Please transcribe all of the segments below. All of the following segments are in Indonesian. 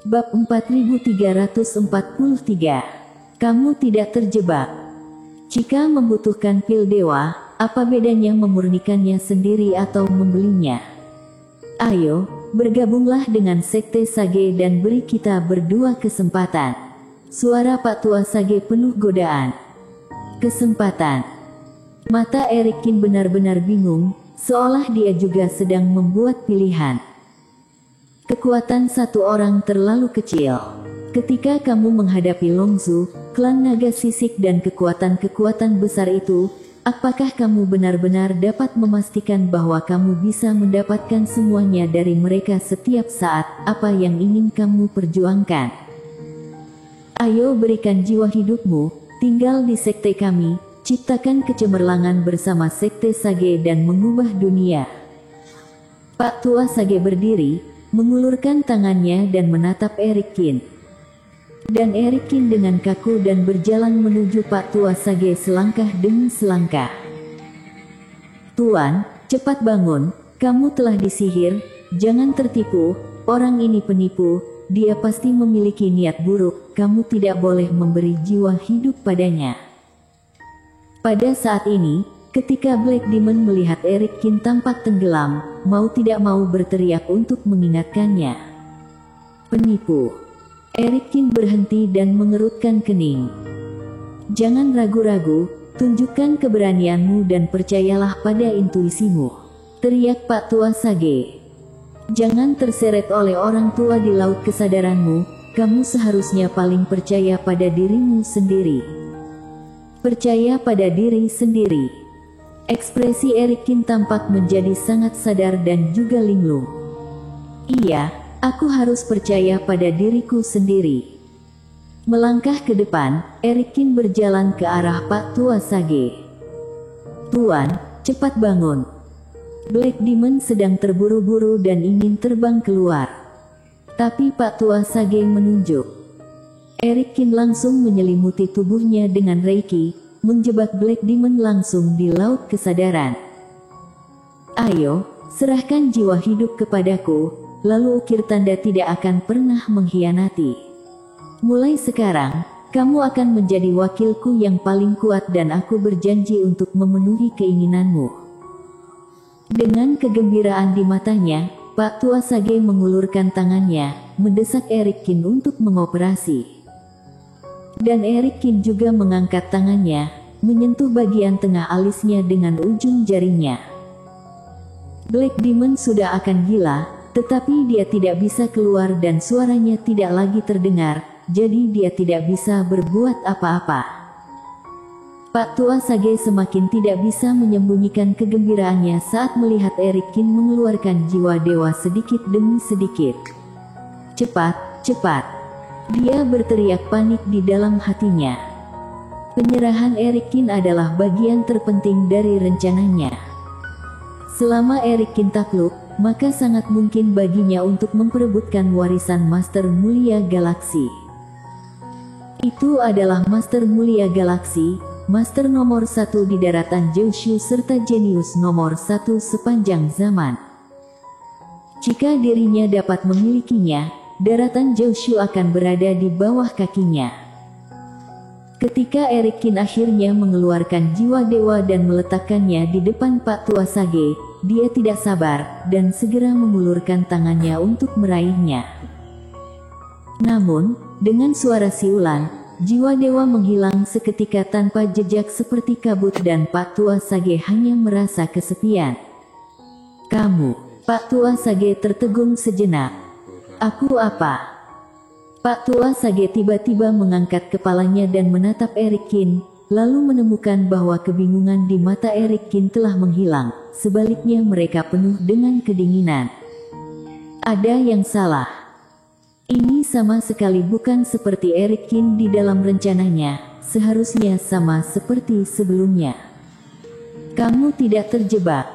Bab 4343. Kamu tidak terjebak. Jika membutuhkan pil dewa, apa bedanya memurnikannya sendiri atau membelinya? Ayo, bergabunglah dengan Sekte Sage dan beri kita berdua kesempatan. Suara Pak Tua Sage penuh godaan. Kesempatan. Mata Erikin benar-benar bingung, seolah dia juga sedang membuat pilihan. Kekuatan satu orang terlalu kecil. Ketika kamu menghadapi Longzu, klan naga sisik dan kekuatan-kekuatan besar itu, apakah kamu benar-benar dapat memastikan bahwa kamu bisa mendapatkan semuanya dari mereka setiap saat, apa yang ingin kamu perjuangkan? Ayo berikan jiwa hidupmu, tinggal di sekte kami, ciptakan kecemerlangan bersama Sekte Sage dan mengubah dunia. Pak Tua Sage berdiri, mengulurkan tangannya dan menatap Erikin. Dan Erikin dengan kaku dan berjalan menuju Pak Tua Sage selangkah demi selangkah. Tuan, cepat bangun, kamu telah disihir, jangan tertipu, orang ini penipu, dia pasti memiliki niat buruk, kamu tidak boleh memberi jiwa hidup padanya. Pada saat ini, ketika Black Demon melihat Erikin tampak tenggelam, mau tidak mau berteriak untuk mengingatkannya. Penipu. Erikin berhenti dan mengerutkan kening. Jangan ragu-ragu, tunjukkan keberanianmu dan percayalah pada intuisimu, teriak Pak Tua Sage. Jangan terseret oleh orang tua di laut kesadaranmu, kamu seharusnya paling percaya pada dirimu sendiri. Percaya pada diri sendiri. Ekspresi Erikin tampak menjadi sangat sadar dan juga linglung. Iya, aku harus percaya pada diriku sendiri. Melangkah ke depan, Erikin berjalan ke arah Pak Tua Sage. Tuan, cepat bangun. Black Demon sedang terburu-buru dan ingin terbang keluar. Tapi Pak Tua Sage menunjuk. Erikin langsung menyelimuti tubuhnya dengan Reiki, menjebak Black Demon langsung di laut kesadaran. Ayo, serahkan jiwa hidup kepadaku, lalu ukir tanda tidak akan pernah mengkhianati. Mulai sekarang, kamu akan menjadi wakilku yang paling kuat dan aku berjanji untuk memenuhi keinginanmu. Dengan kegembiraan di matanya, Pak Tua Sage mengulurkan tangannya, mendesak Erikin untuk mengoperasi. Dan Erikin juga mengangkat tangannya, menyentuh bagian tengah alisnya dengan ujung jarinya. Black Demon sudah akan gila, tetapi dia tidak bisa keluar dan suaranya tidak lagi terdengar, jadi dia tidak bisa berbuat apa-apa. Pak Tua Sage semakin tidak bisa menyembunyikan kegembiraannya saat melihat Erikin mengeluarkan jiwa dewa sedikit demi sedikit. Cepat, cepat. Dia berteriak panik di dalam hatinya. Penyerahan Erikin adalah bagian terpenting dari rencananya. Selama Erikin takluk, maka sangat mungkin baginya untuk memperebutkan warisan Master Mulia Galaksi. Itu adalah Master Mulia Galaksi, Master nomor 1 di daratan Joushu serta jenius nomor 1 sepanjang zaman. Jika dirinya dapat memilikinya, daratan Joushu akan berada di bawah kakinya. Ketika Erikin akhirnya mengeluarkan jiwa dewa dan meletakkannya di depan Pak Tua Sage, dia tidak sabar, dan segera mengulurkan tangannya untuk meraihnya. Namun, dengan suara siulan, jiwa dewa menghilang seketika tanpa jejak seperti kabut dan Pak Tua Sage hanya merasa kesepian. Kamu, Pak Tua Sage tertegun sejenak. Aku apa? Pak Tua Sage tiba-tiba mengangkat kepalanya dan menatap Erikin, lalu menemukan bahwa kebingungan di mata Erikin telah menghilang, sebaliknya mereka penuh dengan kedinginan. Ada yang salah. Ini sama sekali bukan seperti Erikin di dalam rencananya, seharusnya sama seperti sebelumnya. Kamu tidak terjebak.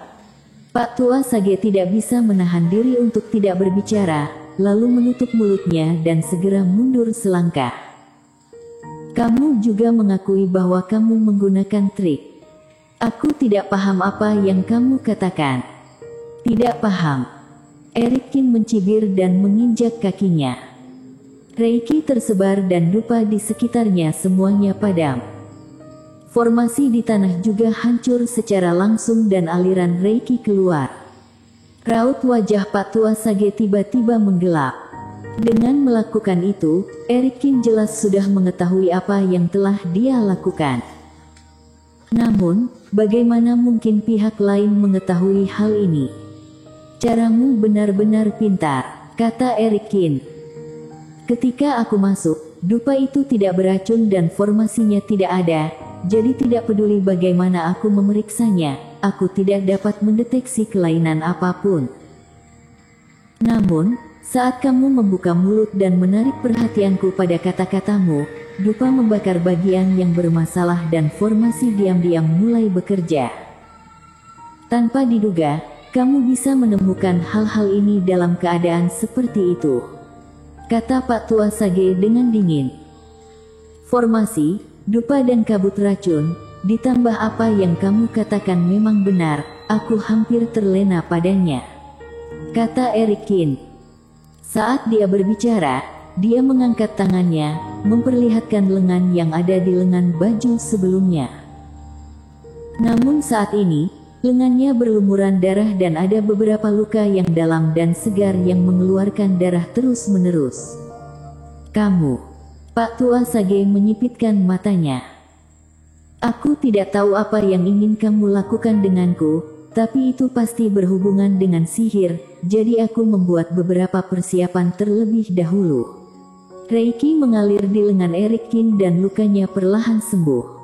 Pak Tua Sage tidak bisa menahan diri untuk tidak berbicara, lalu menutup mulutnya dan segera mundur selangkah. Kamu juga mengakui bahwa kamu menggunakan trik. Aku tidak paham apa yang kamu katakan. Tidak paham. Erikin mencibir dan menginjak kakinya. Reiki tersebar dan dupa di sekitarnya semuanya padam. Formasi di tanah juga hancur secara langsung dan aliran Reiki keluar. Raut wajah Pak Tua Sage tiba-tiba menggelap. Dengan melakukan itu, Erikin jelas sudah mengetahui apa yang telah dia lakukan. Namun, bagaimana mungkin pihak lain mengetahui hal ini? Caramu benar-benar pintar, kata Erikin. Ketika aku masuk, dupa itu tidak beracun dan formasinya tidak ada, jadi tidak peduli bagaimana aku memeriksanya, aku tidak dapat mendeteksi kelainan apapun. Namun, saat kamu membuka mulut dan menarik perhatianku pada kata-katamu, dupa membakar bagian yang bermasalah dan formasi diam-diam mulai bekerja. Tanpa diduga, kamu bisa menemukan hal-hal ini dalam keadaan seperti itu, kata Pak Tua Sage dengan dingin. Formasi, dupa dan kabut racun, ditambah apa yang kamu katakan memang benar, aku hampir terlena padanya, kata Erikin. Saat dia berbicara, dia mengangkat tangannya, memperlihatkan lengan yang ada di lengan baju sebelumnya. Namun saat ini, lengannya berlumuran darah dan ada beberapa luka yang dalam dan segar yang mengeluarkan darah terus-menerus. Kamu, Pak Tua Sage menyipitkan matanya. Aku tidak tahu apa yang ingin kamu lakukan denganku, tapi itu pasti berhubungan dengan sihir, jadi aku membuat beberapa persiapan terlebih dahulu. Reiki mengalir di lengan Erikin dan lukanya perlahan sembuh.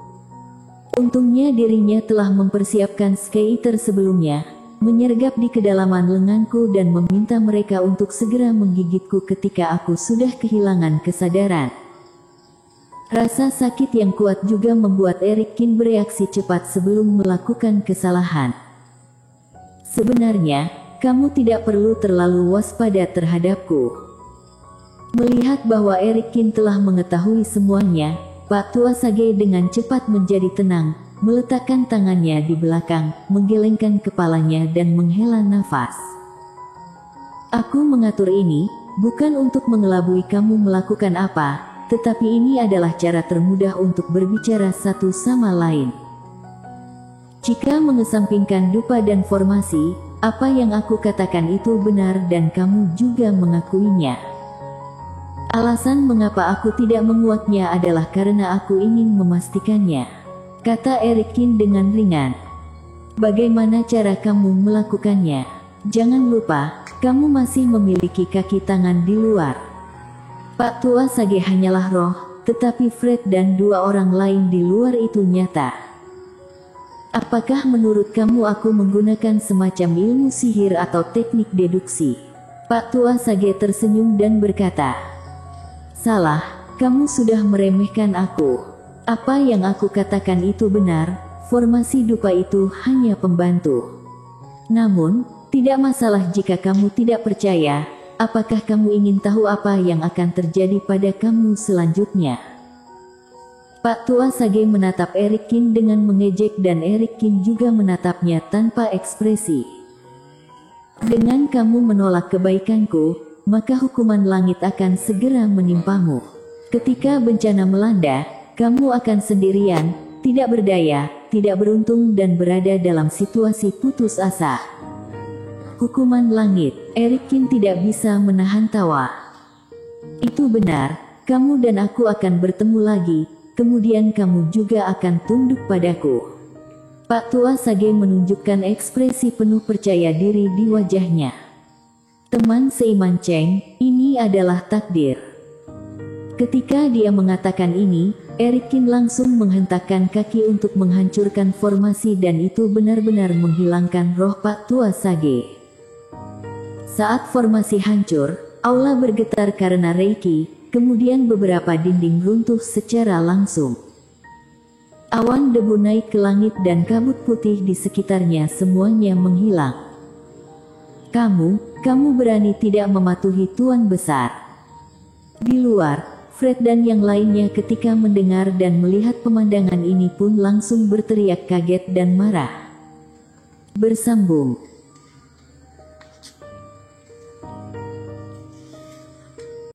Untungnya dirinya telah mempersiapkan skater sebelumnya, menyergap di kedalaman lenganku dan meminta mereka untuk segera menggigitku ketika aku sudah kehilangan kesadaran. Rasa sakit yang kuat juga membuat Erikin bereaksi cepat sebelum melakukan kesalahan. Sebenarnya, kamu tidak perlu terlalu waspada terhadapku. Melihat bahwa Erikin telah mengetahui semuanya, Pak Tua Sage dengan cepat menjadi tenang, meletakkan tangannya di belakang, menggelengkan kepalanya dan menghela nafas. Aku mengatur ini, bukan untuk mengelabui kamu melakukan apa, tetapi ini adalah cara termudah untuk berbicara satu sama lain. Jika mengesampingkan dupa dan formasi, apa yang aku katakan itu benar dan kamu juga mengakuinya. Alasan mengapa aku tidak menguatnya adalah karena aku ingin memastikannya, kata Erikin dengan ringan. Bagaimana cara kamu melakukannya? Jangan lupa, kamu masih memiliki kaki tangan di luar. Pak Tua Sage hanyalah roh, tetapi Fred dan dua orang lain di luar itu nyata. Apakah menurut kamu aku menggunakan semacam ilmu sihir atau teknik deduksi? Pak Tua Sage tersenyum dan berkata, salah, kamu sudah meremehkan aku. Apa yang aku katakan itu benar, formasi dupa itu hanya pembantu. Namun, tidak masalah jika kamu tidak percaya. Apakah kamu ingin tahu apa yang akan terjadi pada kamu selanjutnya? Pak Tua Sage menatap Erikin dengan mengejek dan Erikin juga menatapnya tanpa ekspresi. Dengan kamu menolak kebaikanku, maka hukuman langit akan segera menimpamu. Ketika bencana melanda, kamu akan sendirian, tidak berdaya, tidak beruntung dan berada dalam situasi putus asa. Hukuman langit, Erikin tidak bisa menahan tawa. Itu benar, kamu dan aku akan bertemu lagi, kemudian kamu juga akan tunduk padaku. Pak Tua Sage menunjukkan ekspresi penuh percaya diri di wajahnya. Teman seiman Cheng, ini adalah takdir. Ketika dia mengatakan ini, Erikin langsung menghentakkan kaki untuk menghancurkan formasi dan itu benar-benar menghilangkan roh Pak Tua Sage. Saat formasi hancur, aula bergetar karena Reiki, kemudian beberapa dinding runtuh secara langsung. Awan debu naik ke langit dan kabut putih di sekitarnya semuanya menghilang. Kamu berani tidak mematuhi Tuan Besar. Di luar, Fred dan yang lainnya ketika mendengar dan melihat pemandangan ini pun langsung berteriak kaget dan marah. Bersambung.